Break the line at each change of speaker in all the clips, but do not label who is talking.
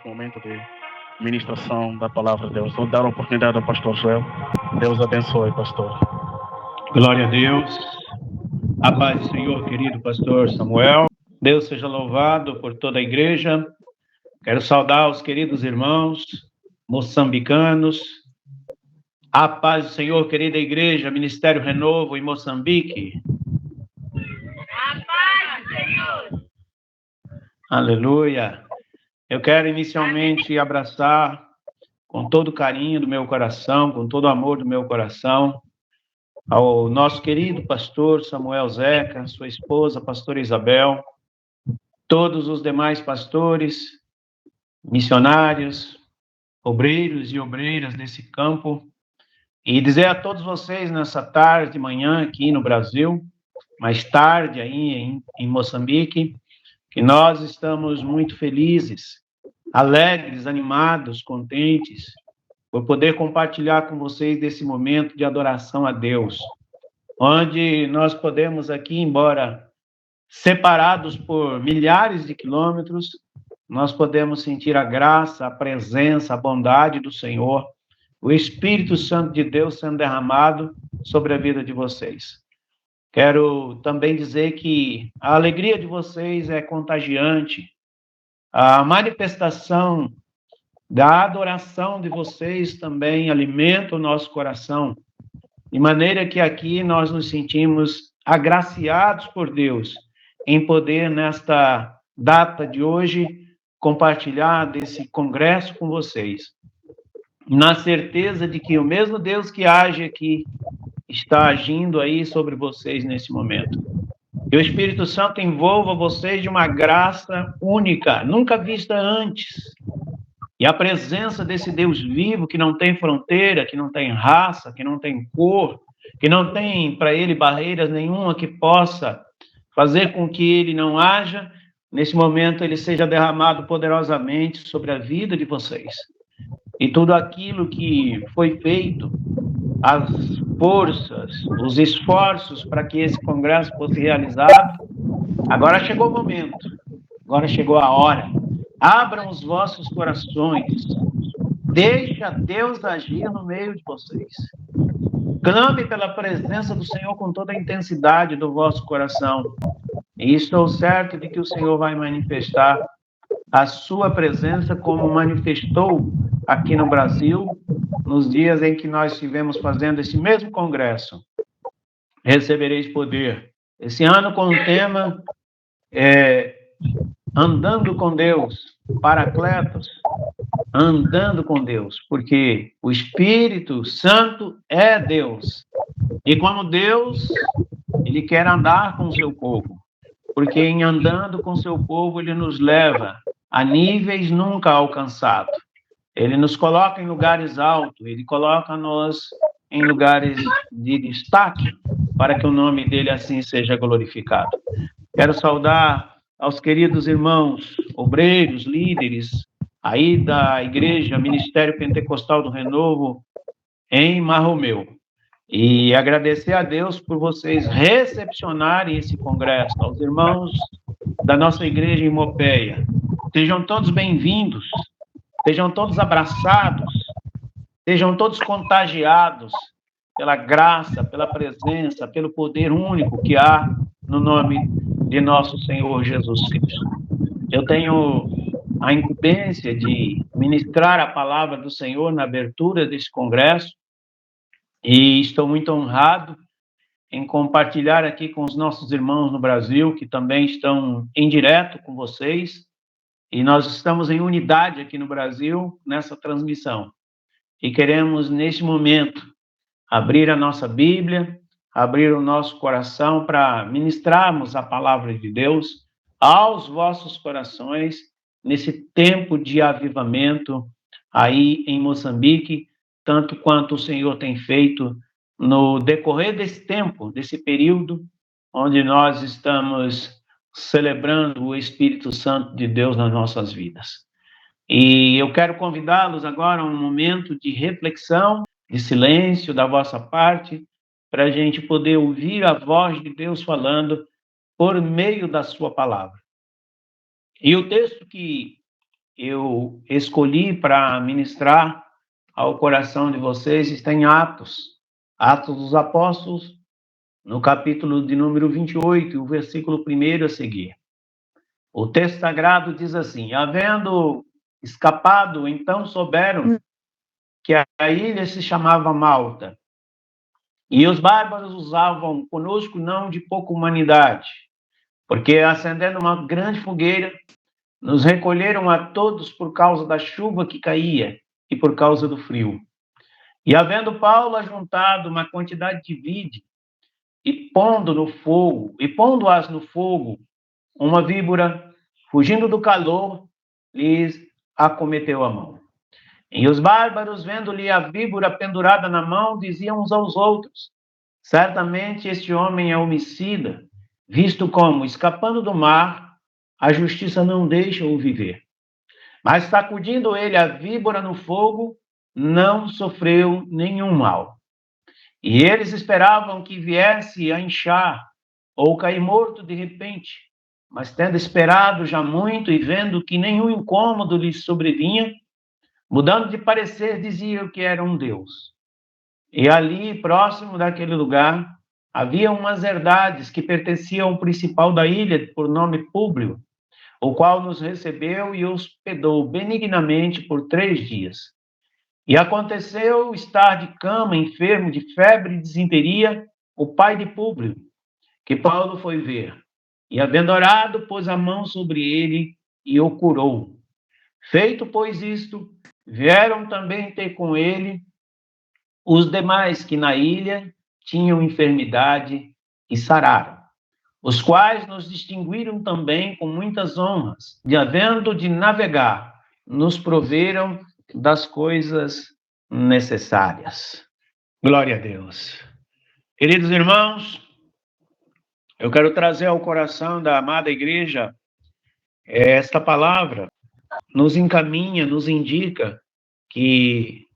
momento de ministração da palavra de Deus. Vou dar a oportunidade ao pastor Joel. Deus abençoe, pastor.
Glória a Deus. A paz do Senhor, querido pastor Samuel. Deus seja louvado por toda a igreja. Quero saudar os queridos irmãos moçambicanos. A paz do Senhor, querida igreja, Ministério Renovo em Moçambique.
A paz do Senhor.
Aleluia. Eu quero inicialmente abraçar com todo o carinho do meu coração, com todo o amor do meu coração, ao nosso querido pastor Samuel Zeca, sua esposa, pastora Isabel, todos os demais pastores, missionários, obreiros e obreiras desse campo, e dizer a todos vocês nessa tarde, manhã, aqui no Brasil, mais tarde aí em Moçambique, que nós estamos muito felizes, alegres, animados, contentes, por poder compartilhar com vocês desse momento de adoração a Deus, onde nós podemos aqui, embora separados por milhares de quilômetros, nós podemos sentir a graça, a presença, a bondade do Senhor, o Espírito Santo de Deus sendo derramado sobre a vida de vocês. Quero também dizer que a alegria de vocês é contagiante, a manifestação da adoração de vocês também alimenta o nosso coração, de maneira que aqui nós nos sentimos agraciados por Deus em poder, nesta data de hoje, compartilhar desse congresso com vocês, na certeza de que o mesmo Deus que age aqui está agindo aí sobre vocês nesse momento. Que o Espírito Santo envolva vocês de uma graça única, nunca vista antes. E a presença desse Deus vivo, que não tem fronteira, que não tem raça, que não tem cor, que não tem para ele barreiras nenhuma que possa fazer com que ele não haja, nesse momento ele seja derramado poderosamente sobre a vida de vocês. E tudo aquilo que foi feito, as forças, os esforços para que esse congresso fosse realizado, agora chegou o momento, agora chegou a hora. Abram os vossos corações, deixa Deus agir no meio de vocês. Clame pela presença do Senhor com toda a intensidade do vosso coração. E estou certo de que o Senhor vai manifestar a sua presença como manifestou aqui no Brasil, nos dias em que nós estivemos fazendo esse mesmo congresso. Recebereis poder. Esse ano com o tema Andando com Deus, Paracletos, andando com Deus, porque o Espírito Santo é Deus. E como Deus, ele quer andar com o seu povo, porque em andando com o seu povo, ele nos leva a níveis nunca alcançados. Ele nos coloca em lugares altos, ele coloca-nos em lugares de destaque, para que o nome dele assim seja glorificado. Quero saudar aos queridos irmãos, obreiros, líderes, aí da Igreja Ministério Pentecostal do Renovo, em Marromeu. E agradecer a Deus por vocês recepcionarem esse congresso, aos irmãos da nossa igreja em Mopeia. Sejam todos bem-vindos, sejam todos abraçados, sejam todos contagiados pela graça, pela presença, pelo poder único que há no nome de nosso Senhor Jesus Cristo. Eu tenho a incumbência de ministrar a palavra do Senhor na abertura desse congresso e estou muito honrado em compartilhar aqui com os nossos irmãos no Brasil, que também estão em direto com vocês, e nós estamos em unidade aqui no Brasil nessa transmissão. E queremos, neste momento, abrir a nossa Bíblia, abrir o nosso coração para ministrarmos a palavra de Deus aos vossos corações nesse tempo de avivamento aí em Moçambique, tanto quanto o Senhor tem feito no decorrer desse tempo, desse período, onde nós estamos celebrando o Espírito Santo de Deus nas nossas vidas. E eu quero convidá-los agora a um momento de reflexão, de silêncio da vossa parte, para a gente poder ouvir a voz de Deus falando por meio da sua palavra. E o texto que eu escolhi para ministrar ao coração de vocês está em Atos dos Apóstolos, no capítulo de número 28, o versículo 1 a seguir. O texto sagrado diz assim: havendo escapado, então souberam que a ilha se chamava Malta, e os bárbaros usavam conosco não de pouca humanidade, porque acendendo uma grande fogueira, nos recolheram a todos por causa da chuva que caía e por causa do frio. E havendo Paulo ajuntado uma quantidade de vide, e pondo-as no fogo, uma víbora, fugindo do calor, lhes acometeu a mão. E os bárbaros, vendo-lhe a víbora pendurada na mão, diziam uns aos outros: certamente este homem é homicida, visto como, escapando do mar, a justiça não deixa-o viver. Mas sacudindo ele a víbora no fogo, não sofreu nenhum mal. E eles esperavam que viesse a inchar ou cair morto de repente, mas tendo esperado já muito e vendo que nenhum incômodo lhes sobrevinha, mudando de parecer, diziam que era um deus. E ali, próximo daquele lugar, havia umas herdades que pertenciam ao principal da ilha, por nome Públio, o qual nos recebeu e hospedou benignamente por 3 dias. E aconteceu estar de cama, enfermo de febre e disenteria, o pai de Públio, que Paulo foi ver. E, havendo orado, pôs a mão sobre ele e o curou. Feito, pois, isto, vieram também ter com ele os demais que na ilha tinham enfermidade e sararam, os quais nos distinguiram também com muitas honras, de havendo de navegar, nos proveram das coisas necessárias. Glória a Deus. Queridos irmãos, eu quero trazer ao coração da amada igreja esta palavra, nos encaminha, nos indica que,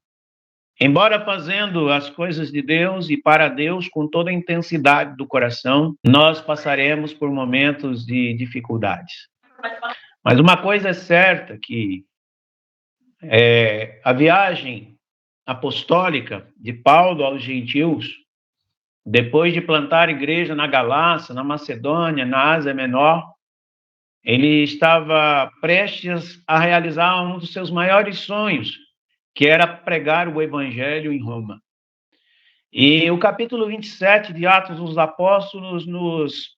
embora fazendo as coisas de Deus e para Deus com toda a intensidade do coração, nós passaremos por momentos de dificuldades. Mas uma coisa é certa, que a viagem apostólica de Paulo aos gentios, depois de plantar igreja na Galácia, na Macedônia, na Ásia Menor, ele estava prestes a realizar um dos seus maiores sonhos, que era pregar o evangelho em Roma. E o capítulo 27 de Atos dos Apóstolos nos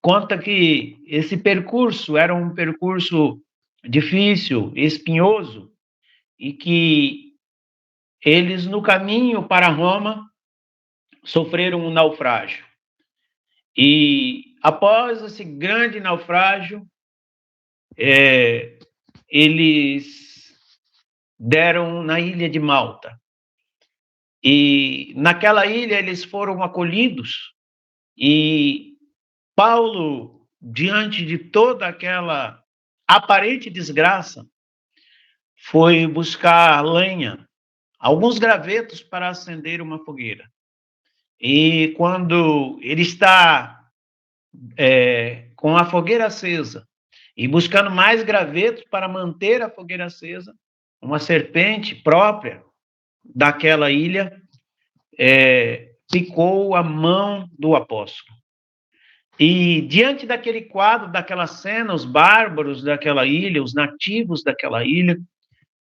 conta que esse percurso era um percurso difícil, espinhoso, e que eles, no caminho para Roma, sofreram um naufrágio. E após esse grande naufrágio, eles deram na ilha de Malta. E naquela ilha eles foram acolhidos, e Paulo, diante de toda aquela aparente desgraça, foi buscar lenha, alguns gravetos para acender uma fogueira. E quando ele está com a fogueira acesa e buscando mais gravetos para manter a fogueira acesa, uma serpente própria daquela ilha picou a mão do apóstolo. E diante daquele quadro, daquela cena, os bárbaros daquela ilha, os nativos daquela ilha,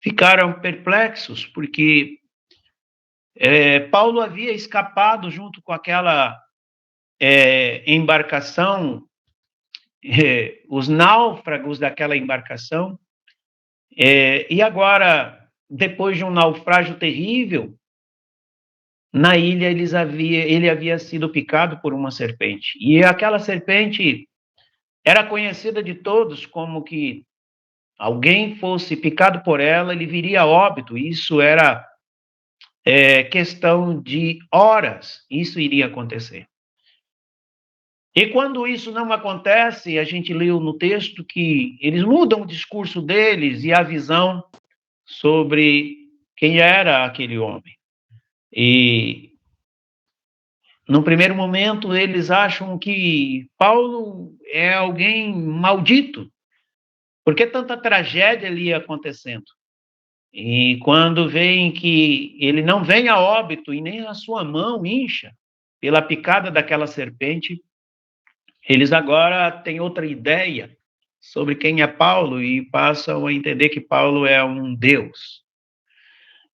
ficaram perplexos, porque Paulo havia escapado junto com aquela embarcação, os náufragos daquela embarcação, e agora, depois de um naufrágio terrível, na ilha ele havia sido picado por uma serpente. E aquela serpente era conhecida de todos como que alguém fosse picado por ela, ele viria a óbito. Isso era questão de horas, isso iria acontecer. E quando isso não acontece, a gente leu no texto que eles mudam o discurso deles e a visão sobre quem era aquele homem. E, no primeiro momento, eles acham que Paulo é alguém maldito, Por que tanta tragédia ali acontecendo? E quando veem que ele não vem a óbito e nem a sua mão incha pela picada daquela serpente, eles agora têm outra ideia sobre quem é Paulo e passam a entender que Paulo é um deus.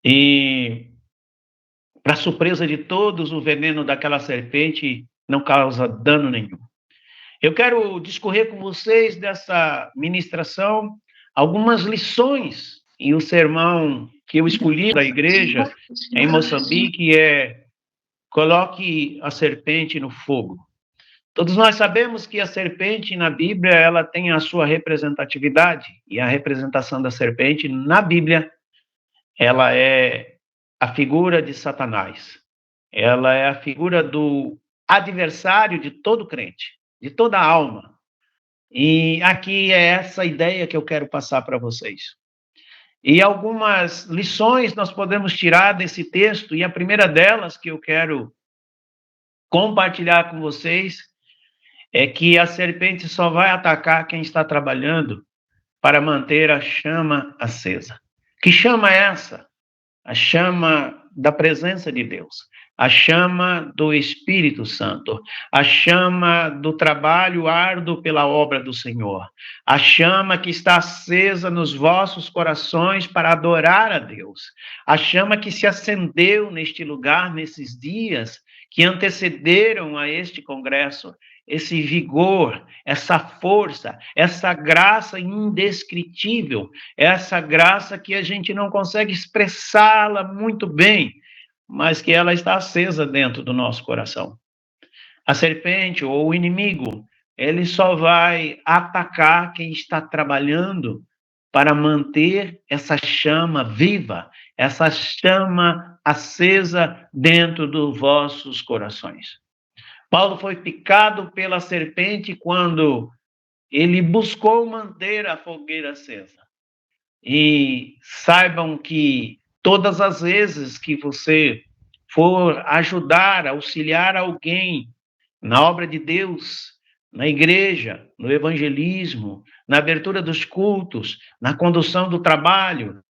E, para surpresa de todos, o veneno daquela serpente não causa dano nenhum. Eu quero discorrer com vocês dessa ministração algumas lições, e o sermão que eu escolhi da igreja em Moçambique é: coloque a serpente no fogo. Todos nós sabemos que a serpente na Bíblia ela tem a sua representatividade, e a representação da serpente na Bíblia ela é a figura de Satanás. Ela é a figura do adversário de todo crente, de toda alma. E aqui é essa ideia que eu quero passar para vocês. E algumas lições nós podemos tirar desse texto, e a primeira delas que eu quero compartilhar com vocês é que a serpente só vai atacar quem está trabalhando para manter a chama acesa. Que chama é essa? A chama da presença de Deus, a chama do Espírito Santo, a chama do trabalho árduo pela obra do Senhor, a chama que está acesa nos vossos corações para adorar a Deus, a chama que se acendeu neste lugar, nesses dias que antecederam a este congresso, esse vigor, essa força, essa graça indescritível, essa graça que a gente não consegue expressá-la muito bem, mas que ela está acesa dentro do nosso coração. A serpente ou o inimigo, ele só vai atacar quem está trabalhando para manter essa chama viva, essa chama acesa dentro dos vossos corações. Paulo foi picado pela serpente quando ele buscou manter a fogueira acesa. E saibam que todas as vezes que você for ajudar, auxiliar alguém na obra de Deus, na igreja, no evangelismo, na abertura dos cultos, na condução do trabalho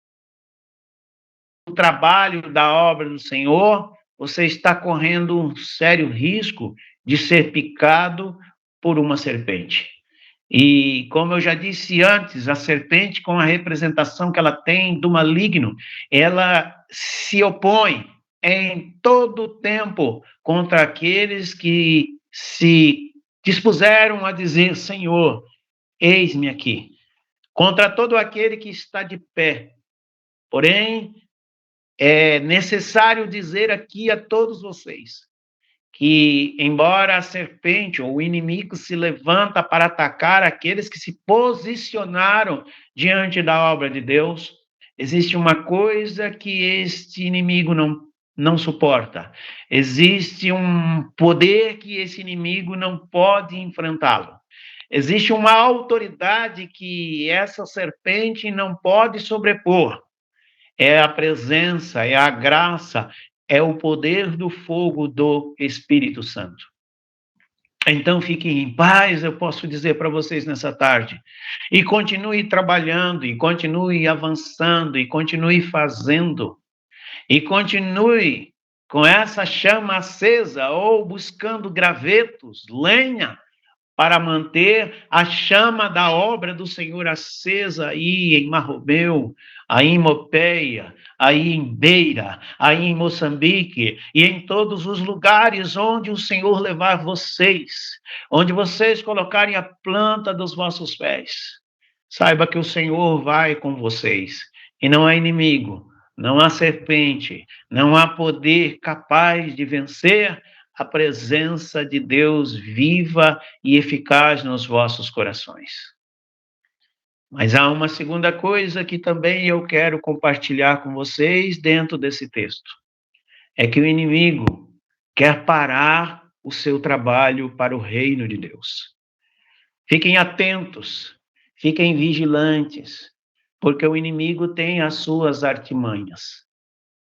da obra do Senhor, você está correndo um sério risco de ser picado por uma serpente. E, como eu já disse antes, a serpente, com a representação que ela tem do maligno, ela se opõe em todo o tempo contra aqueles que se dispuseram a dizer: Senhor, eis-me aqui. Contra todo aquele que está de pé. Porém, é necessário dizer aqui a todos vocês que, embora a serpente ou o inimigo se levanta para atacar aqueles que se posicionaram diante da obra de Deus, existe uma coisa que este inimigo não suporta. Existe um poder que esse inimigo não pode enfrentá-lo. Existe uma autoridade que essa serpente não pode sobrepor. É a presença, é a graça, é o poder do fogo do Espírito Santo. Então, fiquem em paz, eu posso dizer para vocês nessa tarde. E continue trabalhando, e continue avançando, e continue fazendo. E continue com essa chama acesa, ou buscando gravetos, lenha, para manter a chama da obra do Senhor acesa aí em Marromeu, aí em Mopeia, aí em Beira, aí em Moçambique e em todos os lugares onde o Senhor levar vocês, onde vocês colocarem a planta dos vossos pés. Saiba que o Senhor vai com vocês e não há inimigo, não há serpente, não há poder capaz de vencer a presença de Deus viva e eficaz nos vossos corações. Mas há uma segunda coisa que também eu quero compartilhar com vocês dentro desse texto. É que o inimigo quer parar o seu trabalho para o reino de Deus. Fiquem atentos, fiquem vigilantes, porque o inimigo tem as suas artimanhas.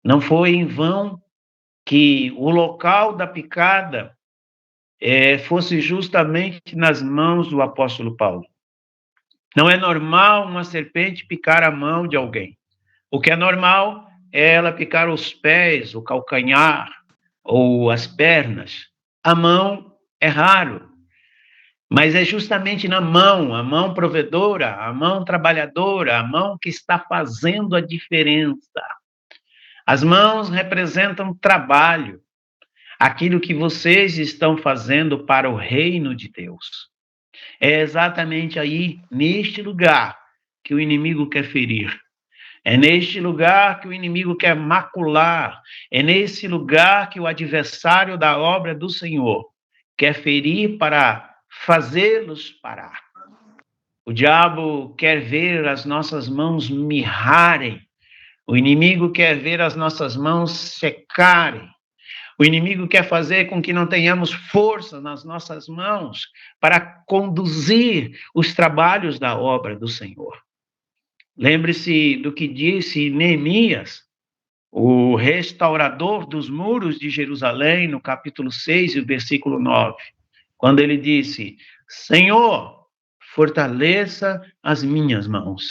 Não foi em vão que o local da picada fosse justamente nas mãos do apóstolo Paulo. Não é normal uma serpente picar a mão de alguém. O que é normal é ela picar os pés, o calcanhar ou as pernas. A mão é raro, mas é justamente na mão, a mão provedora, a mão trabalhadora, a mão que está fazendo a diferença. As mãos representam trabalho, aquilo que vocês estão fazendo para o reino de Deus. É exatamente aí, neste lugar, que o inimigo quer ferir. É neste lugar que o inimigo quer macular. É nesse lugar que o adversário da obra do Senhor quer ferir para fazê-los parar. O diabo quer ver as nossas mãos mirrarem. O inimigo quer ver as nossas mãos secarem. O inimigo quer fazer com que não tenhamos força nas nossas mãos para conduzir os trabalhos da obra do Senhor. Lembre-se do que disse Neemias, o restaurador dos muros de Jerusalém, no capítulo 6 e o versículo 9, quando ele disse: Senhor, fortaleça as minhas mãos.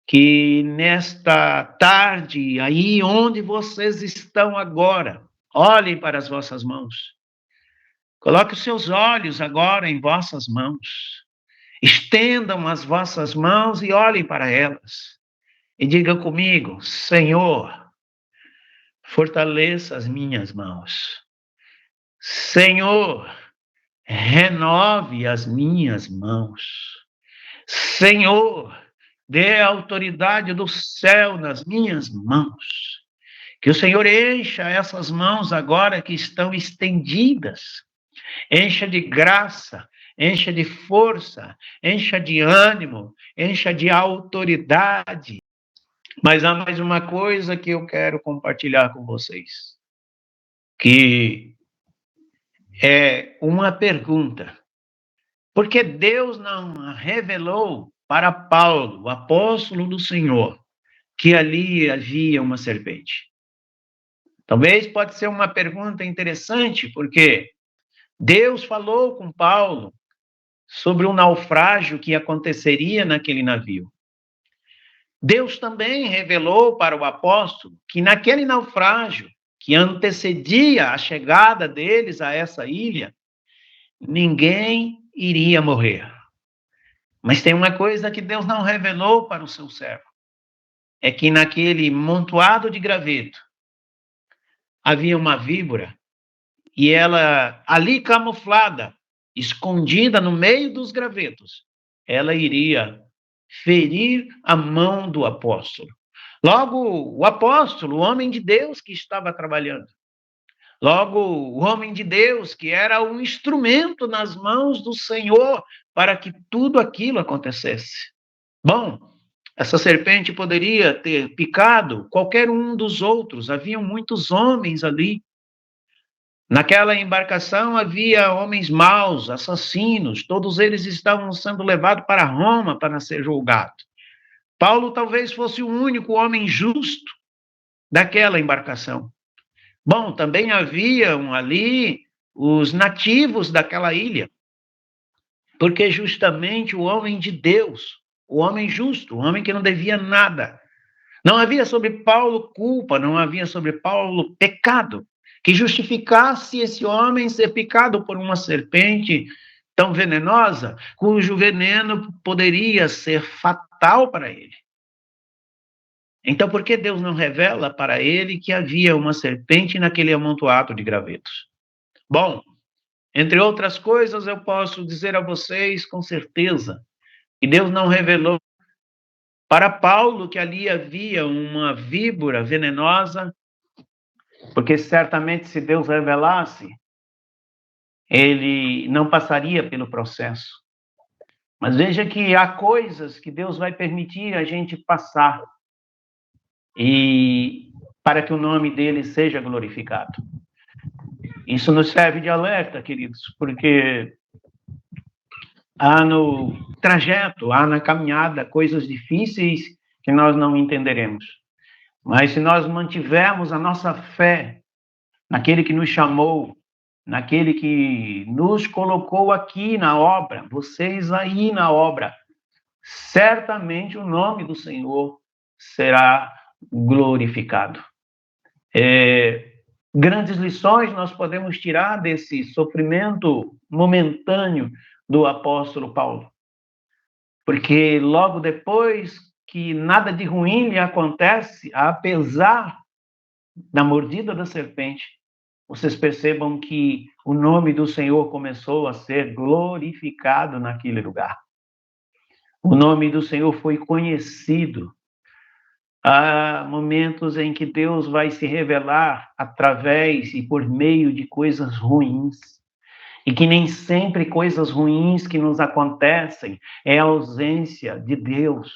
Que nesta tarde, aí onde vocês estão agora, olhem para as vossas mãos. Coloque os seus olhos agora em vossas mãos. Estendam as vossas mãos e olhem para elas. E diga comigo: Senhor, fortaleça as minhas mãos. Senhor, renove as minhas mãos. Senhor, dê a autoridade do céu nas minhas mãos. Que o Senhor encha essas mãos agora que estão estendidas. Encha de graça, encha de força, encha de ânimo, encha de autoridade. Mas há mais uma coisa que eu quero compartilhar com vocês, que é uma pergunta. Por que Deus não revelou para Paulo, o apóstolo do Senhor, que ali havia uma serpente? Talvez pode ser uma pergunta interessante, porque Deus falou com Paulo sobre um naufrágio que aconteceria naquele navio. Deus também revelou para o apóstolo que naquele naufrágio que antecedia a chegada deles a essa ilha, ninguém iria morrer. Mas tem uma coisa que Deus não revelou para o seu servo. É que naquele montoado de graveto havia uma víbora e ela ali camuflada, escondida no meio dos gravetos, ela iria ferir a mão do apóstolo. Logo, o apóstolo, o homem de Deus que estava trabalhando. Logo, o homem de Deus que era um instrumento nas mãos do Senhor para que tudo aquilo acontecesse. Bom, essa serpente poderia ter picado qualquer um dos outros. Haviam muitos homens ali. Naquela embarcação havia homens maus, assassinos, todos eles estavam sendo levados para Roma para ser julgados. Paulo talvez fosse o único homem justo daquela embarcação. Bom, também haviam ali os nativos daquela ilha, porque justamente o homem de Deus, o homem justo, o homem que não devia nada, não havia sobre Paulo culpa, não havia sobre Paulo pecado, que justificasse esse homem ser picado por uma serpente tão venenosa, cujo veneno poderia ser fatal para ele. Então, por que Deus não revela para ele que havia uma serpente naquele amontoado de gravetos? Bom, entre outras coisas, eu posso dizer a vocês com certeza que Deus não revelou para Paulo que ali havia uma víbora venenosa, porque certamente se Deus revelasse, ele não passaria pelo processo. Mas veja que há coisas que Deus vai permitir a gente passar e para que o nome dele seja glorificado. Isso nos serve de alerta, queridos, porque há no trajeto, há na caminhada coisas difíceis que nós não entenderemos. Mas se nós mantivermos a nossa fé naquele que nos chamou, naquele que nos colocou aqui na obra, vocês aí na obra, certamente o nome do Senhor será glorificado. Grandes lições nós podemos tirar desse sofrimento momentâneo do apóstolo Paulo. Porque logo depois que nada de ruim lhe acontece, apesar da mordida da serpente, vocês percebam que o nome do Senhor começou a ser glorificado naquele lugar. O nome do Senhor foi conhecido. Há momentos em que Deus vai se revelar através e por meio de coisas ruins. E que nem sempre coisas ruins que nos acontecem é a ausência de Deus.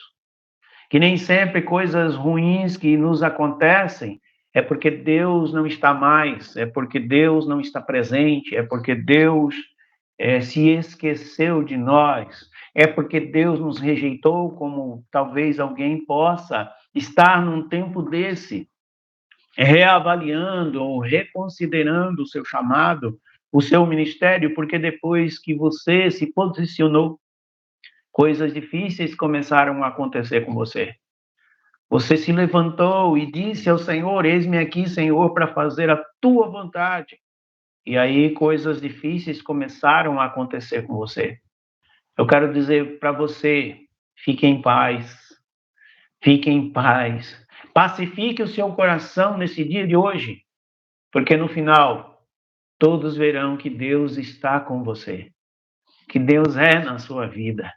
Que nem sempre coisas ruins que nos acontecem é porque Deus não está mais, é porque Deus não está presente, é porque Deus se esqueceu de nós, é porque Deus nos rejeitou, como talvez alguém possa estar num tempo desse, reavaliando ou reconsiderando o seu chamado, o seu ministério, porque depois que você se posicionou, coisas difíceis começaram a acontecer com você. Você se levantou e disse ao Senhor: eis-me aqui, Senhor, para fazer a tua vontade. E aí coisas difíceis começaram a acontecer com você. Eu quero dizer para você, fique em paz. Fique em paz. Pacifique o seu coração nesse dia de hoje, porque no final todos verão que Deus está com você, que Deus é na sua vida.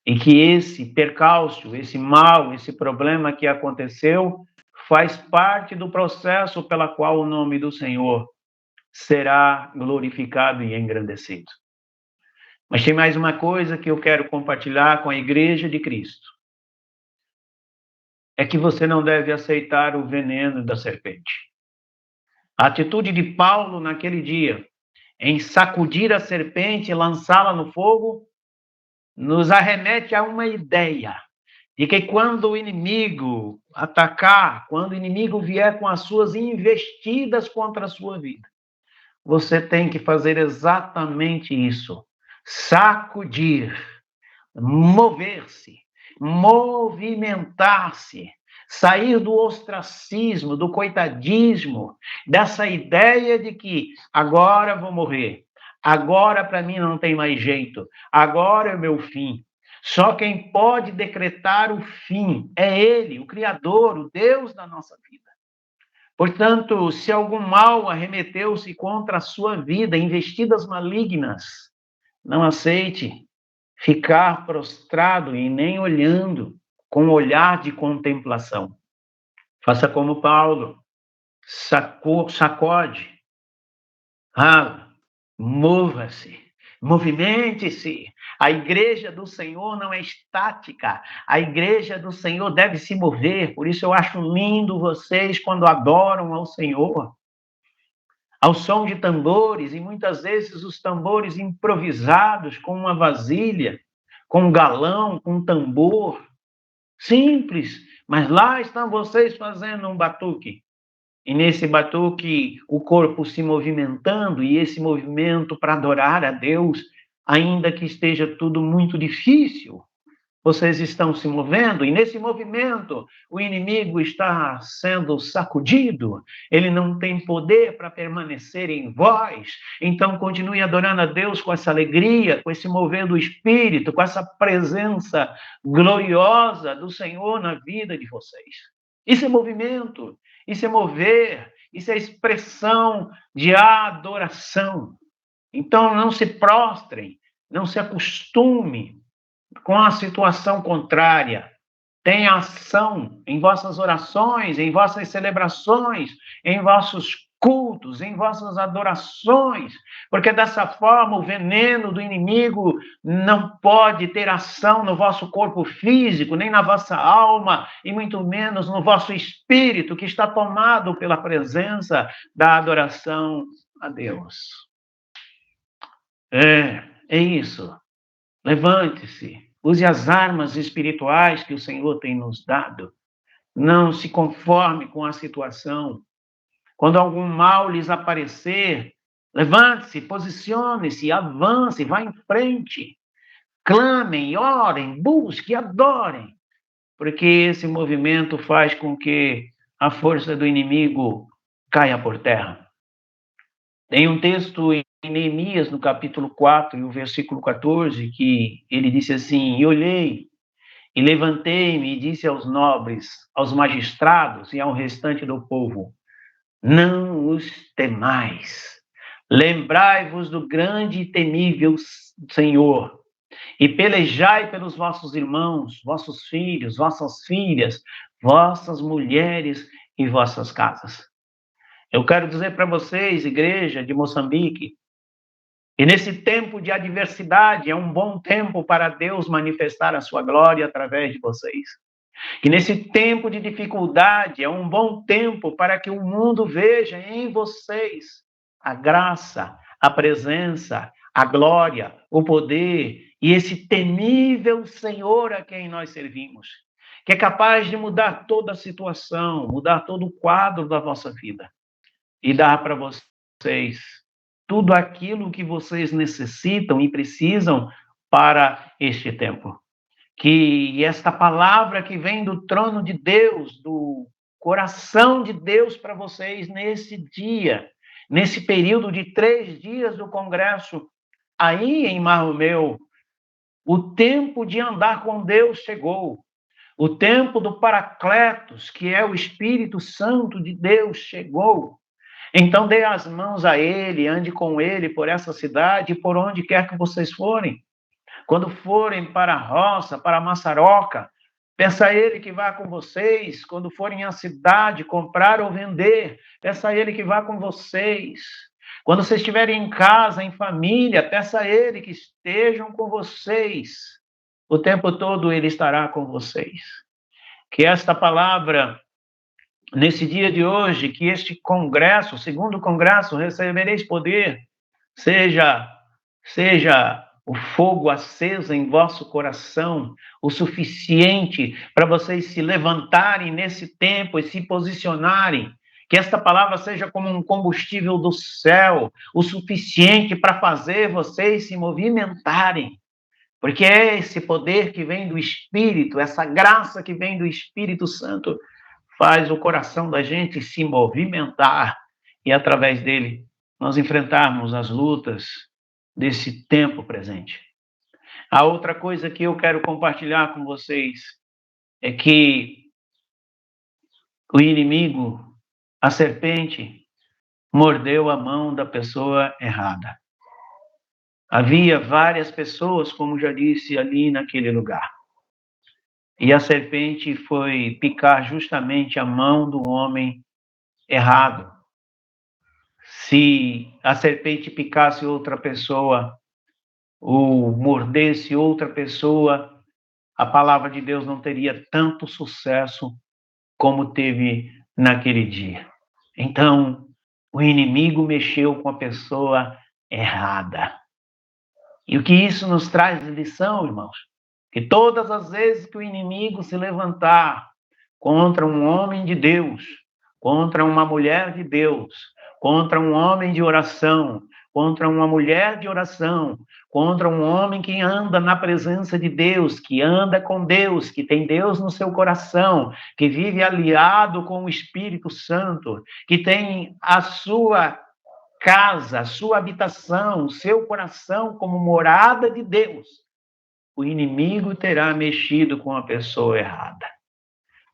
E que esse percalço, esse mal, esse problema que aconteceu faz parte do processo pela qual o nome do Senhor será glorificado e engrandecido. Mas tem mais uma coisa que eu quero compartilhar com a Igreja de Cristo. É que você não deve aceitar o veneno da serpente. A atitude de Paulo naquele dia, em sacudir a serpente e lançá-la no fogo, nos arremete a uma ideia de que quando o inimigo atacar, quando o inimigo vier com as suas investidas contra a sua vida, você tem que fazer exatamente isso: sacudir, mover-se, movimentar-se, sair do ostracismo, do coitadismo, dessa ideia de que agora vou morrer, agora para mim não tem mais jeito, agora é o meu fim. Só quem pode decretar o fim é Ele, o Criador, o Deus da nossa vida. Portanto, se algum mal arremeteu-se contra a sua vida, investidas malignas, não aceite ficar prostrado e nem olhando com olhar de contemplação. Faça como Paulo, sacode, mova-se, movimente-se. A igreja do Senhor não é estática. A igreja do Senhor deve se mover. Por isso eu acho lindo vocês quando adoram ao Senhor, ao som de tambores, e muitas vezes os tambores improvisados com uma vasilha, com um galão, com um tambor. Simples, mas lá estão vocês fazendo um batuque. E nesse batuque, o corpo se movimentando, e esse movimento para adorar a Deus, ainda que esteja tudo muito difícil, vocês estão se movendo, e nesse movimento o inimigo está sendo sacudido, ele não tem poder para permanecer em vós. Então continue adorando a Deus com essa alegria, com esse mover do Espírito, com essa presença gloriosa do Senhor na vida de vocês. Isso é movimento, isso é mover, isso é expressão de adoração. Então não se prostrem, não se acostume com a situação contrária. Tenha ação em vossas orações, em vossas celebrações, em vossos cultos, em vossas adorações, porque dessa forma o veneno do inimigo não pode ter ação no vosso corpo físico, nem na vossa alma, e muito menos no vosso espírito, que está tomado pela presença da adoração a Deus. É isso. Levante-se, use as armas espirituais que o Senhor tem nos dado. Não se conforme com a situação. Quando algum mal lhes aparecer, levante-se, posicione-se, avance, vá em frente. clamem, orem, busquem, adorem, porque esse movimento faz com que a força do inimigo caia por terra. Tem um texto em Neemias, no capítulo 4, e o versículo 14, que ele disse assim: E olhei, e levantei-me, e disse aos nobres, aos magistrados e ao restante do povo: Não os temais, lembrai-vos do grande e temível Senhor, e pelejai pelos vossos irmãos, vossos filhos, vossas filhas, vossas mulheres e vossas casas. Eu quero dizer para vocês, igreja de Moçambique, que nesse tempo de adversidade é um bom tempo para Deus manifestar a sua glória através de vocês. Que nesse tempo de dificuldade é um bom tempo para que o mundo veja em vocês a graça, a presença, a glória, o poder e esse temível Senhor a quem nós servimos, que é capaz de mudar toda a situação, mudar todo o quadro da vossa vida e dar para vocês tudo aquilo que vocês necessitam e precisam para este tempo. Que esta palavra que vem do trono de Deus, do coração de Deus para vocês nesse dia, nesse período de 3 dias do congresso, aí em Marromeu, o tempo de andar com Deus chegou. O tempo do Paracletos, que é o Espírito Santo de Deus, chegou. Então dê as mãos a ele, ande com ele por essa cidade, por onde quer que vocês forem. Quando forem para a roça, para a Maçaroca, peça a ele que vá com vocês. Quando forem à cidade comprar ou vender, peça a ele que vá com vocês. Quando vocês estiverem em casa, em família, peça a ele que estejam com vocês. O tempo todo ele estará com vocês. Que esta palavra, nesse dia de hoje, que este congresso, o segundo congresso, recebereis poder, seja o fogo aceso em vosso coração, o suficiente para vocês se levantarem nesse tempo e se posicionarem. Que esta palavra seja como um combustível do céu, o suficiente para fazer vocês se movimentarem. Porque é esse poder que vem do Espírito, essa graça que vem do Espírito Santo, faz o coração da gente se movimentar e, através dele, nós enfrentarmos as lutas desse tempo presente. A outra coisa que eu quero compartilhar com vocês é que o inimigo, a serpente, mordeu a mão da pessoa errada. Havia várias pessoas, como já disse, ali naquele lugar. E a serpente foi picar justamente a mão do homem errado. Se a serpente picasse outra pessoa, ou mordesse outra pessoa, a palavra de Deus não teria tanto sucesso como teve naquele dia. Então, o inimigo mexeu com a pessoa errada. E o que isso nos traz de lição, irmãos? Que todas as vezes que o inimigo se levantar contra um homem de Deus, contra uma mulher de Deus, contra um homem de oração, contra uma mulher de oração, contra um homem que anda na presença de Deus, que anda com Deus, que tem Deus no seu coração, que vive aliado com o Espírito Santo, que tem a sua casa, a sua habitação, o seu coração como morada de Deus, o inimigo terá mexido com a pessoa errada.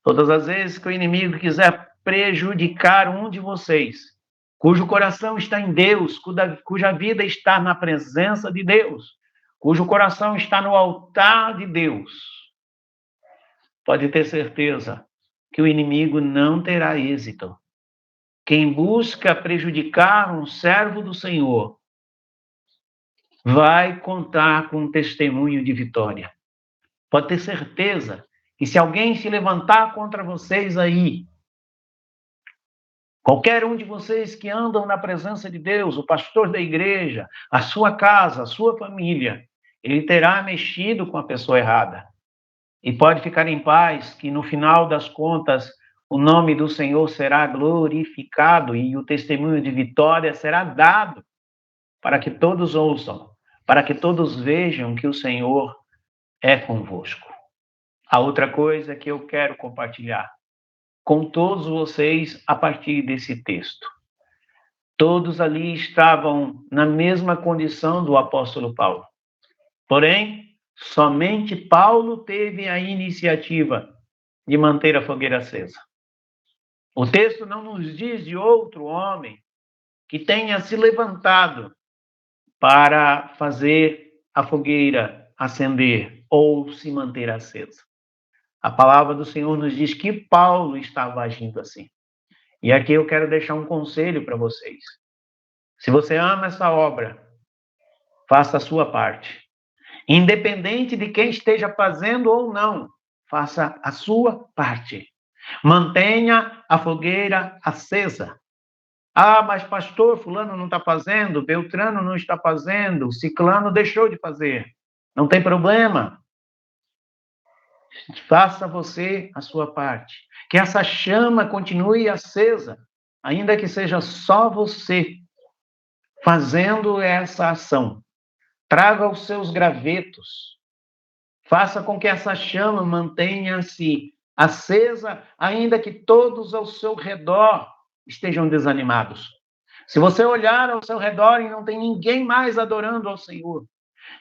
Todas as vezes que o inimigo quiser prejudicar um de vocês, cujo coração está em Deus, cuja vida está na presença de Deus, cujo coração está no altar de Deus, pode ter certeza que o inimigo não terá êxito. Quem busca prejudicar um servo do Senhor vai contar com um testemunho de vitória. Pode ter certeza que se alguém se levantar contra vocês aí, qualquer um de vocês que andam na presença de Deus, o pastor da igreja, a sua casa, a sua família, ele terá mexido com a pessoa errada. E pode ficar em paz que no final das contas o nome do Senhor será glorificado e o testemunho de vitória será dado para que todos ouçam. para que todos vejam que o Senhor é convosco. A outra coisa que eu quero compartilhar com todos vocês a partir desse texto. Todos ali estavam na mesma condição do apóstolo Paulo. Porém, somente Paulo teve a iniciativa de manter a fogueira acesa. O texto não nos diz de outro homem que tenha se levantado para fazer a fogueira acender ou se manter acesa. A palavra do Senhor nos diz que Paulo estava agindo assim. E aqui eu quero deixar um conselho para vocês. Se você ama essa obra, faça a sua parte. Independente de quem esteja fazendo ou não, faça a sua parte. Mantenha a fogueira acesa. Ah, mas pastor, fulano não está fazendo, Beltrano não está fazendo, ciclano deixou de fazer. Não tem problema. Faça você a sua parte. Que essa chama continue acesa, ainda que seja só você fazendo essa ação. Traga os seus gravetos. Faça com que essa chama mantenha-se acesa, ainda que todos ao seu redor estejam desanimados. Se você olhar ao seu redor e não tem ninguém mais adorando ao Senhor,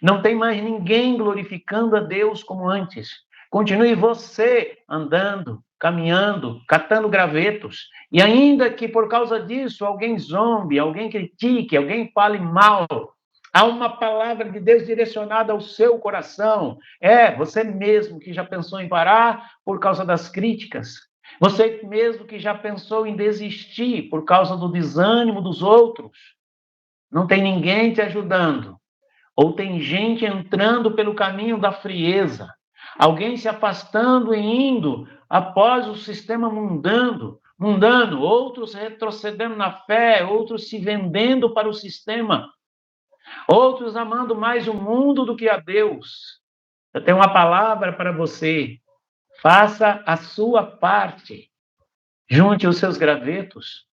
não tem mais ninguém glorificando a Deus como antes, continue você andando, caminhando, catando gravetos, e ainda que por causa disso alguém zombe, alguém critique, alguém fale mal, há uma palavra de Deus direcionada ao seu coração. Você mesmo que já pensou em parar por causa das críticas. Você mesmo que já pensou em desistir por causa do desânimo dos outros. Não tem ninguém te ajudando. Ou tem gente entrando pelo caminho da frieza. Alguém se afastando e indo após o sistema mundano, outros retrocedendo na fé, outros se vendendo para o sistema. Outros amando mais o mundo do que a Deus. Eu tenho uma palavra para você. Faça a sua parte. Junte os seus gravetos.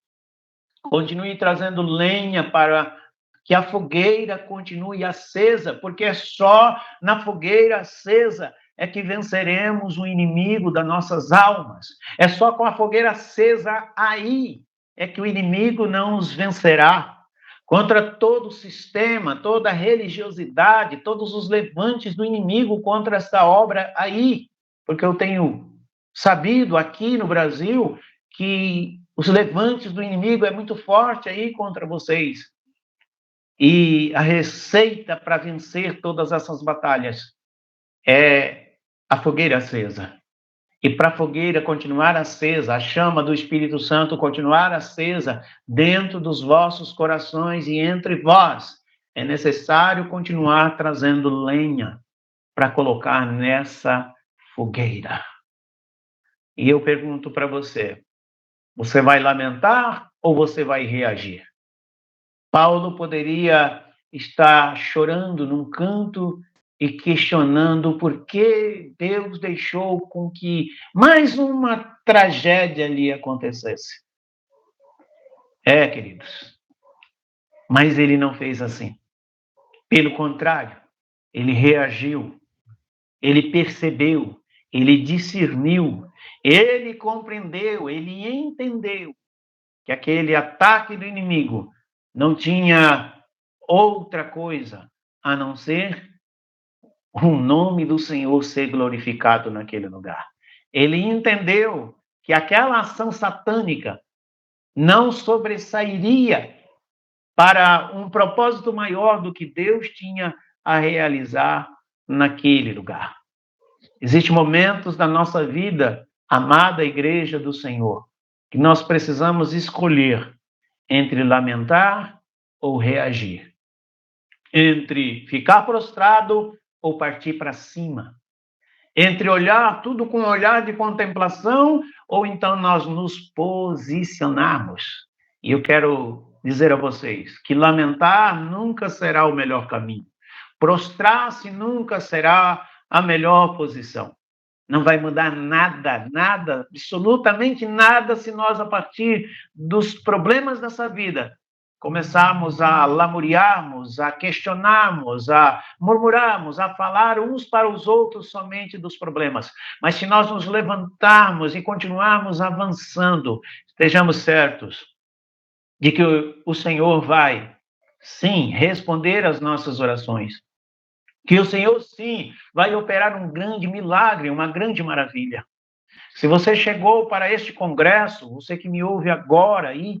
Continue trazendo lenha para que a fogueira continue acesa, porque é só na fogueira acesa é que venceremos o inimigo das nossas almas. É só com a fogueira acesa aí é que o inimigo não nos vencerá. Contra todo o sistema, toda a religiosidade, todos os levantes do inimigo contra esta obra aí. Porque eu tenho sabido aqui no Brasil que os levantes do inimigo é muito forte aí contra vocês. E a receita para vencer todas essas batalhas é a fogueira acesa. E para a fogueira continuar acesa, a chama do Espírito Santo continuar acesa dentro dos vossos corações e entre vós, é necessário continuar trazendo lenha para colocar nessa fogueira. E eu pergunto para você, você vai lamentar ou você vai reagir? Paulo poderia estar chorando num canto e questionando por que Deus deixou com que mais uma tragédia ali acontecesse. Queridos, mas ele não fez assim. Pelo contrário, ele reagiu, ele percebeu, ele discerniu, ele compreendeu, ele entendeu que aquele ataque do inimigo não tinha outra coisa a não ser o nome do Senhor ser glorificado naquele lugar. Ele entendeu que aquela ação satânica não sobressairia para um propósito maior do que Deus tinha a realizar naquele lugar. Existem momentos da nossa vida, amada igreja do Senhor, que nós precisamos escolher entre lamentar ou reagir, entre ficar prostrado ou partir para cima, entre olhar tudo com um olhar de contemplação ou então nós nos posicionarmos. E eu quero dizer a vocês que lamentar nunca será o melhor caminho. Prostrar-se nunca será a melhor posição. Não vai mudar nada, absolutamente nada, se nós, a partir dos problemas dessa vida, começarmos a lamuriarmos, a questionarmos, a murmurarmos, a falar uns para os outros somente dos problemas. Mas se nós nos levantarmos e continuarmos avançando, estejamos certos de que o Senhor vai, sim, responder às nossas orações. Que o Senhor, sim, vai operar um grande milagre, uma grande maravilha. Se você chegou para este congresso, você que me ouve agora aí,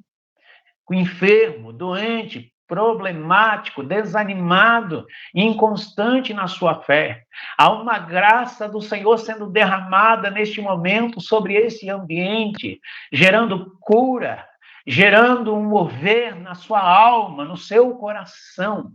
enfermo, doente, problemático, desanimado, inconstante na sua fé. Há uma graça do Senhor sendo derramada neste momento sobre esse ambiente, gerando cura, gerando um mover na sua alma, no seu coração.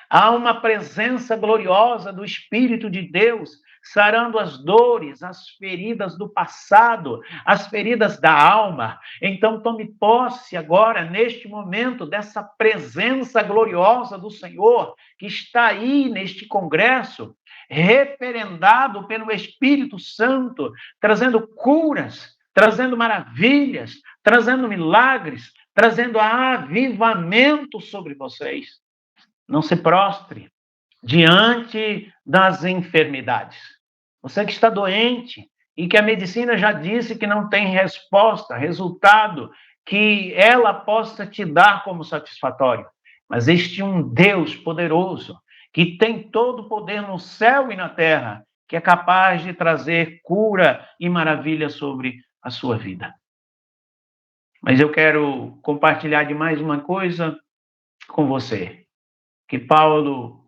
Há uma presença gloriosa do Espírito de Deus, sarando as dores, as feridas do passado, as feridas da alma. Então, tome posse agora, neste momento, dessa presença gloriosa do Senhor, que está aí neste congresso, referendado pelo Espírito Santo, trazendo curas, trazendo maravilhas, trazendo milagres, trazendo avivamento sobre vocês. Não se prostre diante das enfermidades. Você que está doente e que a medicina já disse que não tem resposta, resultado que ela possa te dar como satisfatório. Mas existe um Deus poderoso que tem todo o poder no céu e na terra, que é capaz de trazer cura e maravilha sobre a sua vida. Mas eu quero compartilhar de mais uma coisa com você. Que Paulo,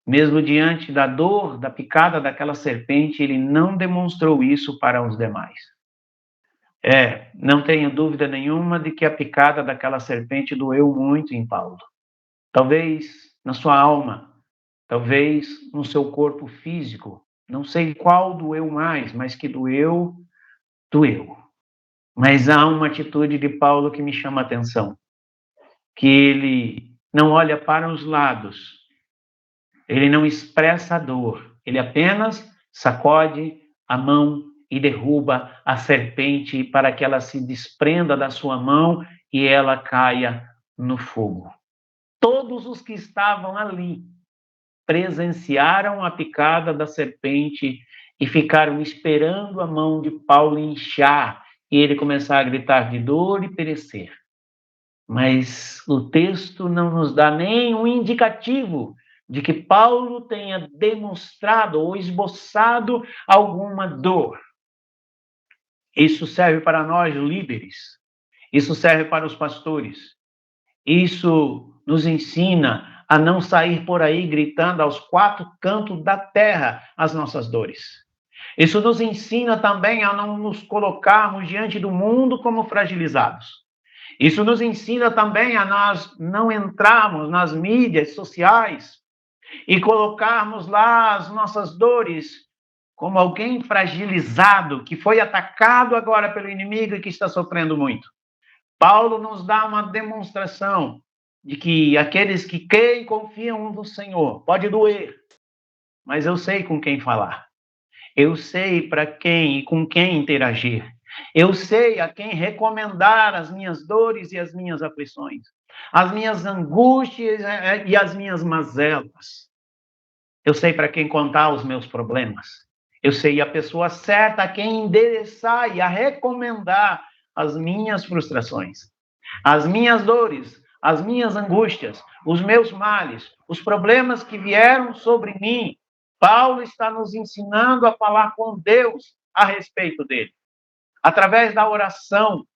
mesmo diante da dor, da picada daquela serpente, ele não demonstrou isso para os demais. Não tenho dúvida nenhuma de que a picada daquela serpente doeu muito em Paulo. Talvez na sua alma, talvez no seu corpo físico, não sei qual doeu mais, mas que doeu, doeu. Mas há uma atitude de Paulo que me chama a atenção, que ele não olha para os lados, ele não expressa a dor, ele apenas sacode a mão e derruba a serpente para que ela se desprenda da sua mão e ela caia no fogo. Todos os que estavam ali presenciaram a picada da serpente e ficaram esperando a mão de Paulo inchar e ele começar a gritar de dor e perecer. Mas o texto não nos dá nenhum indicativo de que Paulo tenha demonstrado ou esboçado alguma dor. Isso serve para nós líderes, isso serve para os pastores, isso nos ensina a não sair por aí gritando aos quatro cantos da terra as nossas dores. Isso nos ensina também a não nos colocarmos diante do mundo como fragilizados. Isso nos ensina também a nós não entrarmos nas mídias sociais e colocarmos lá as nossas dores como alguém fragilizado, que foi atacado agora pelo inimigo e que está sofrendo muito. Paulo nos dá uma demonstração de que aqueles que creem e confiam no Senhor, pode doer, mas eu sei com quem falar. Eu sei para quem e com quem interagir. Eu sei a quem recomendar as minhas dores e as minhas aflições, as minhas angústias e as minhas mazelas. Eu sei para quem contar os meus problemas. Eu sei a pessoa certa a quem endereçar e a recomendar as minhas frustrações, as minhas dores, as minhas angústias, os meus males, os problemas que vieram sobre mim. Paulo está nos ensinando a falar com Deus a respeito dele, através da oração,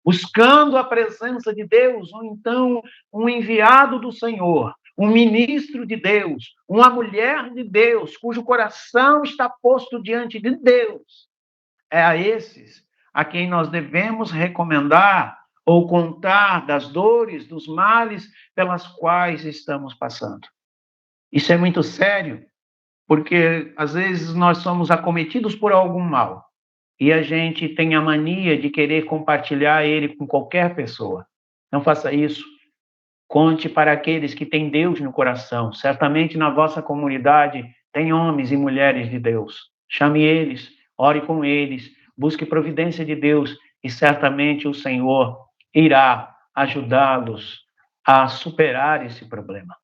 buscando a presença de Deus, ou então um enviado do Senhor, um ministro de Deus, uma mulher de Deus, cujo coração está posto diante de Deus. É a esses a quem nós devemos recomendar ou contar das dores, dos males pelas quais estamos passando. Isso é muito sério, porque às vezes nós somos acometidos por algum mal e a gente tem a mania de querer compartilhar ele com qualquer pessoa. Não faça isso. Conte para aqueles que têm Deus no coração. Certamente na vossa comunidade tem homens e mulheres de Deus. Chame eles, ore com eles, busque providência de Deus e certamente o Senhor irá ajudá-los a superar esse problema.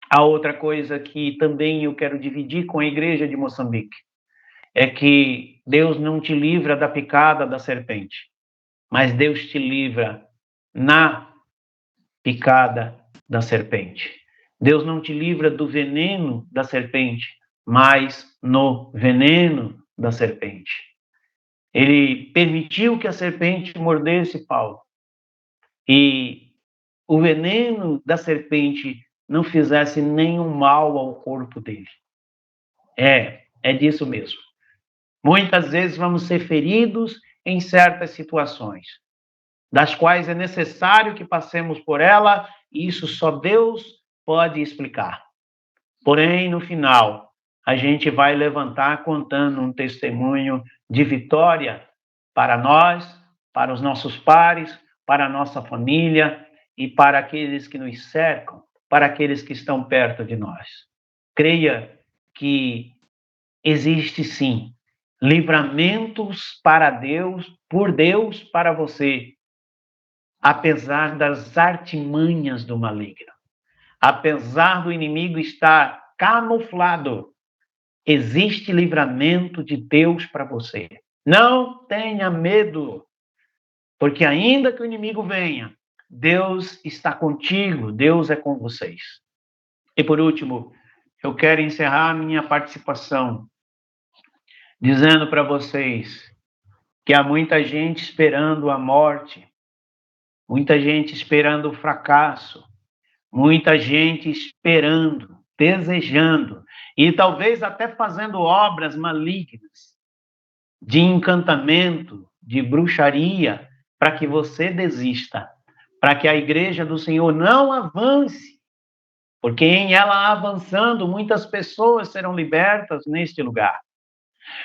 A outra coisa que também eu quero dividir com a igreja de Moçambique é que Deus não te livra da picada da serpente, mas Deus te livra na picada da serpente. Deus não te livra do veneno da serpente, mas no veneno da serpente. Ele permitiu que a serpente mordesse Paulo. E o veneno da serpente não fizesse nenhum mal ao corpo dele. É disso mesmo. Muitas vezes vamos ser feridos em certas situações, das quais é necessário que passemos por ela, e isso só Deus pode explicar. Porém, no final, a gente vai levantar contando um testemunho de vitória para nós, para os nossos pares, para a nossa família e para aqueles que nos cercam, para aqueles que estão perto de nós. Creia que existe sim livramentos para Deus, por Deus para você, apesar das artimanhas do maligno, apesar do inimigo estar camuflado, existe livramento de Deus para você. Não tenha medo, porque ainda que o inimigo venha, Deus está contigo, Deus é com vocês. E por último, eu quero encerrar minha participação dizendo para vocês que há muita gente esperando a morte, muita gente esperando o fracasso, muita gente esperando, desejando e talvez até fazendo obras malignas de encantamento, de bruxaria, para que você desista, para que a igreja do Senhor não avance, porque em ela avançando, muitas pessoas serão libertas neste lugar.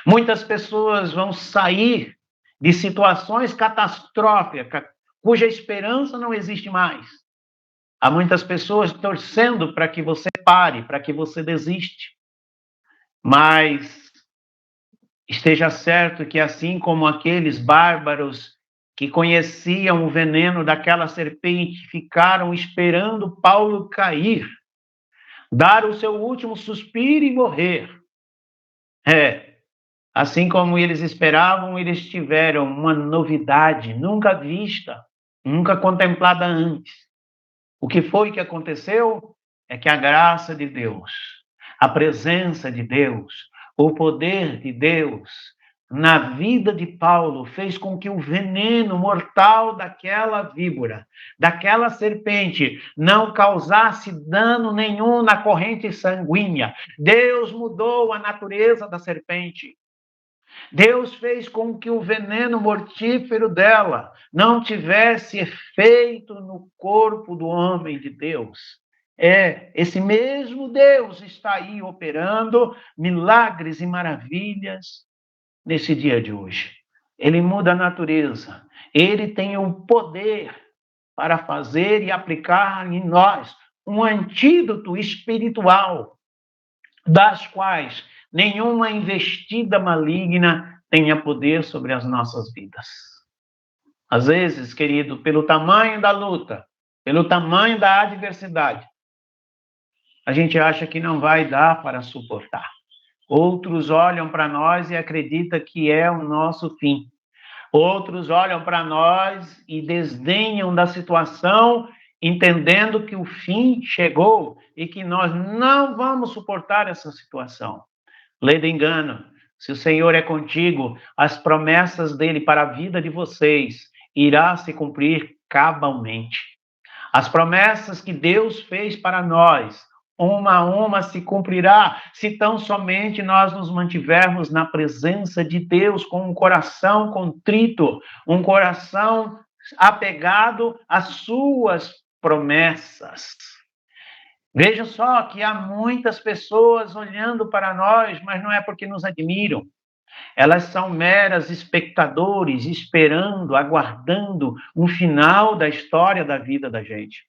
Muitas pessoas vão sair de situações catastróficas, cuja esperança não existe mais. Há muitas pessoas torcendo para que você pare, para que você desiste. Mas esteja certo que assim como aqueles bárbaros que conheciam o veneno daquela serpente ficaram esperando Paulo cair, dar o seu último suspiro e morrer. Assim como eles esperavam, eles tiveram uma novidade nunca vista, nunca contemplada antes. O que foi que aconteceu? É que a graça de Deus, a presença de Deus, o poder de Deus na vida de Paulo fez com que o veneno mortal daquela víbora, daquela serpente, não causasse dano nenhum na corrente sanguínea. Deus mudou a natureza da serpente. Deus fez com que o veneno mortífero dela não tivesse efeito no corpo do homem de Deus. Esse mesmo Deus está aí operando milagres e maravilhas nesse dia de hoje. Ele muda a natureza. Ele tem o poder para fazer e aplicar em nós um antídoto espiritual, das quais nenhuma investida maligna tenha poder sobre as nossas vidas. Às vezes, querido, pelo tamanho da luta, pelo tamanho da adversidade, a gente acha que não vai dar para suportar. Outros olham para nós e acreditam que é o nosso fim. Outros olham para nós e desdenham da situação, entendendo que o fim chegou e que nós não vamos suportar essa situação. Lê do engano. Se o Senhor é contigo, as promessas dele para a vida de vocês irá se cumprir cabalmente. As promessas que Deus fez para nós, uma a uma se cumprirá, se tão somente nós nos mantivermos na presença de Deus com um coração contrito, um coração apegado às suas promessas. Veja só que há muitas pessoas olhando para nós, mas não é porque nos admiram. Elas são meras espectadores, esperando, aguardando um final da história da vida da gente.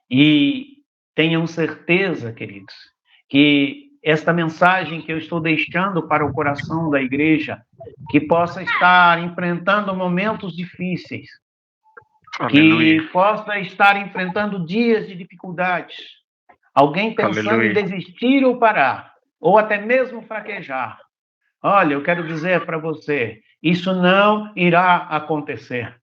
E tenham certeza, queridos, que esta mensagem que eu estou deixando para o coração da igreja, que possa estar enfrentando momentos difíceis,
Aleluia.
que possa estar enfrentando dias de dificuldades, alguém pensando
Aleluia.
em desistir ou parar, ou até mesmo fraquejar. Olha, eu quero dizer para você, isso não irá acontecer.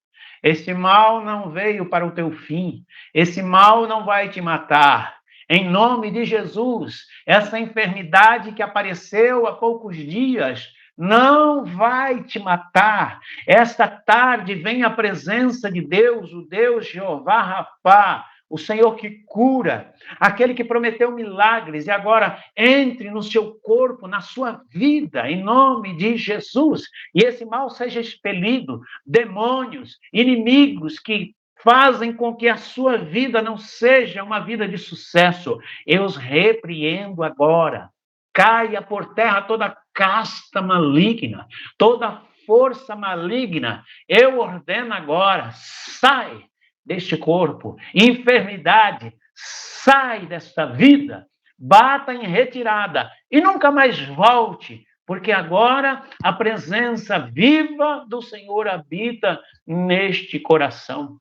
Esse mal não veio para o teu fim. Esse mal não vai te matar. Em nome de Jesus, essa enfermidade que apareceu há poucos dias não vai te matar. Esta tarde vem a presença de Deus, o Deus Jeová Rapá, o Senhor que cura, aquele que prometeu milagres, e agora entre no seu corpo, na sua vida, em nome de Jesus, e esse mal seja expelido, demônios, inimigos que fazem com que a sua vida não seja uma vida de sucesso, eu os repreendo agora. Caia por terra toda casta maligna, toda força maligna, eu ordeno agora, sai deste corpo, enfermidade, sai desta vida, bata em retirada e nunca mais volte, porque agora a presença viva do Senhor habita neste coração.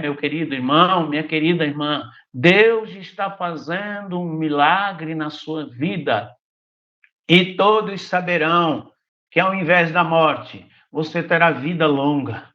Meu querido irmão, minha querida irmã, Deus está fazendo um milagre na sua vida e todos saberão que ao invés da morte, você terá vida longa.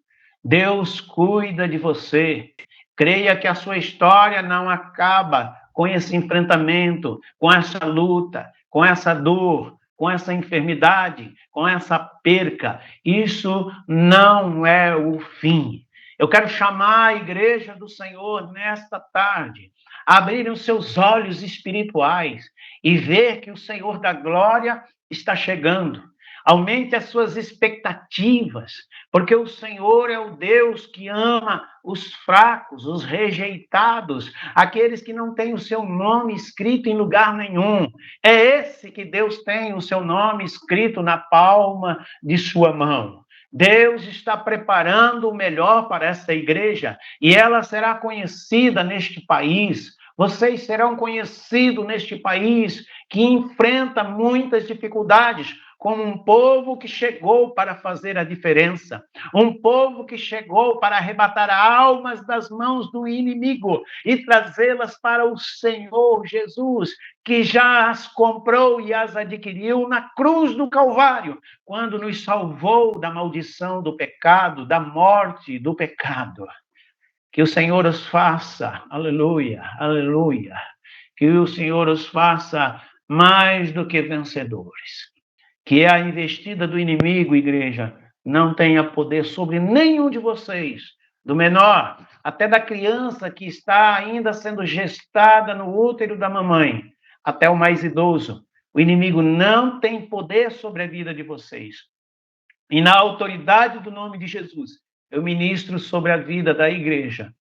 Deus cuida de você. Creia que a sua história não acaba com esse enfrentamento, com essa luta, com essa dor, com essa enfermidade, com essa perca. Isso não é o fim. Eu quero chamar a igreja do Senhor nesta tarde, a abrirem os seus olhos espirituais e ver que o Senhor da glória está chegando. Aumente as suas expectativas, porque o Senhor é o Deus que ama os fracos, os rejeitados, aqueles que não têm o seu nome escrito em lugar nenhum. É esse que Deus tem o seu nome escrito na palma de sua mão. Deus está preparando o melhor para essa igreja e ela será conhecida neste país. Vocês serão conhecidos neste país que enfrenta muitas dificuldades, como um povo que chegou para fazer a diferença, um povo que chegou para arrebatar almas das mãos do inimigo e trazê-las para o Senhor Jesus, que já as comprou e as adquiriu na cruz do Calvário, quando nos salvou da maldição do pecado, da morte do pecado. Que o Senhor os faça, aleluia, aleluia, que o Senhor os faça mais do que vencedores. Que a investida do inimigo, igreja, não tenha poder sobre nenhum de vocês, do menor até da criança que está ainda sendo gestada no útero da mamãe, até o mais idoso. O inimigo não tem poder sobre a vida de vocês. E na autoridade do nome de Jesus, eu ministro sobre a vida da igreja.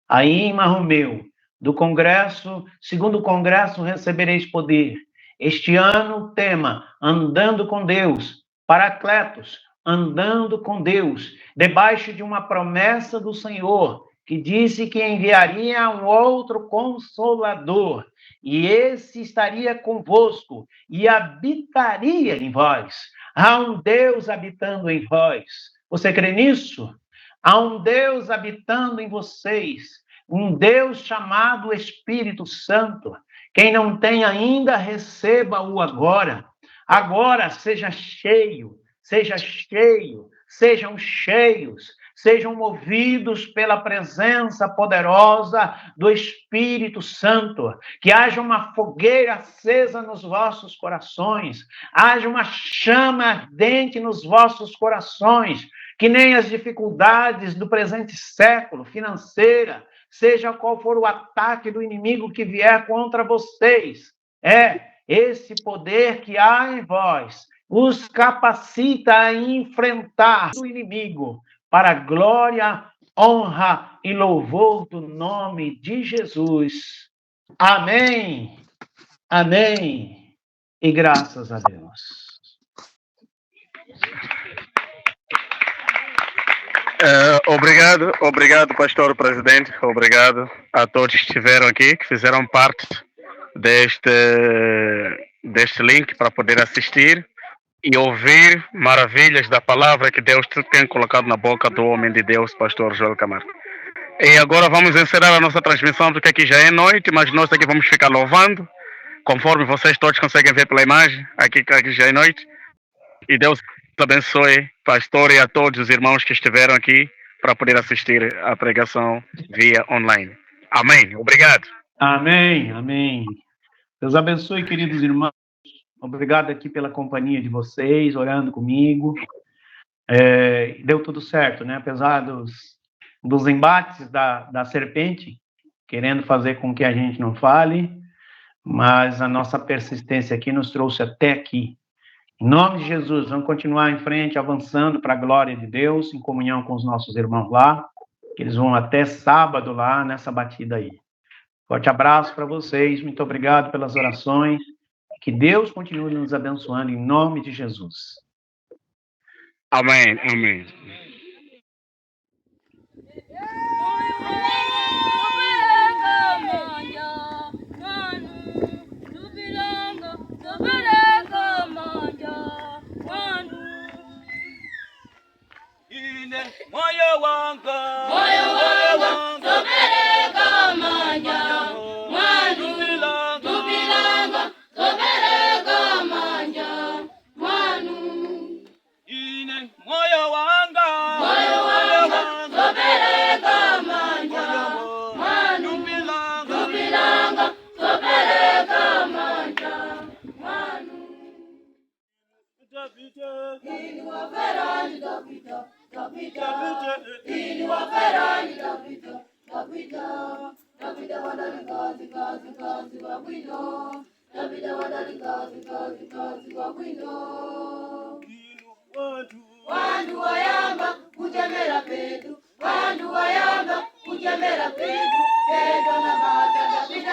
Aí em Marromeu, do Congresso, segundo o Congresso, recebereis poder. Este ano, o tema, andando com Deus, Paracletos, andando com Deus, debaixo de uma promessa do Senhor, que disse que enviaria um outro Consolador, e esse estaria convosco, e habitaria em vós. Há um Deus habitando em vós. Você crê nisso? Há um Deus habitando em vocês, um Deus chamado Espírito Santo. Quem não tem ainda, receba-o agora. Agora seja cheio, seja cheio, sejam cheios, sejam movidos pela presença poderosa do Espírito Santo, que haja uma fogueira acesa nos vossos corações, haja uma chama ardente nos vossos corações, que nem as dificuldades do presente século, financeira, seja qual for o ataque do inimigo que vier contra vocês, esse poder que há em vós os capacita a enfrentar o inimigo para a glória, honra e louvor do nome de Jesus. Amém, amém e graças a Deus.
Obrigado, pastor presidente. Obrigado a todos que estiveram aqui, que fizeram parte deste link para poder assistir e ouvir maravilhas da palavra que Deus tem colocado na boca do homem de Deus, pastor Joel Camargo. E agora vamos encerrar a nossa transmissão, porque aqui já é noite, mas nós aqui vamos ficar louvando, conforme vocês todos conseguem ver pela imagem, aqui já é noite. E Deus abençoe, pastor, e a todos os irmãos que estiveram aqui para poder assistir à pregação via online. Amém. Obrigado.
Amém, amém. Deus abençoe, queridos irmãos. Obrigado aqui pela companhia de vocês, orando comigo. Deu tudo certo, né? Apesar dos embates da serpente, querendo fazer com que a gente não fale, mas a nossa persistência aqui nos trouxe até aqui. Em nome de Jesus, vamos continuar em frente, avançando para a glória de Deus, em comunhão com os nossos irmãos lá, que eles vão até sábado lá, nessa batida aí. Forte abraço para vocês, muito obrigado pelas orações, que Deus continue nos abençoando, em nome de Jesus.
Amém, amém.
Moyo wanga,
topeleka manja, mwanu, tupilanga, topeleka manja, mwanu.
moyo wanga,
Topeleka manja, mwanu, tupilanga, topeleka manja, mwanu. Ili waferani tapita, ili waferani tapita, tapita wadali kazi kwa bwino, tapita wadali kazi kwa bwino. Wandu wayamba kujemera pedu, wandu wayamba kujemera pedu, pedu na bata tapita.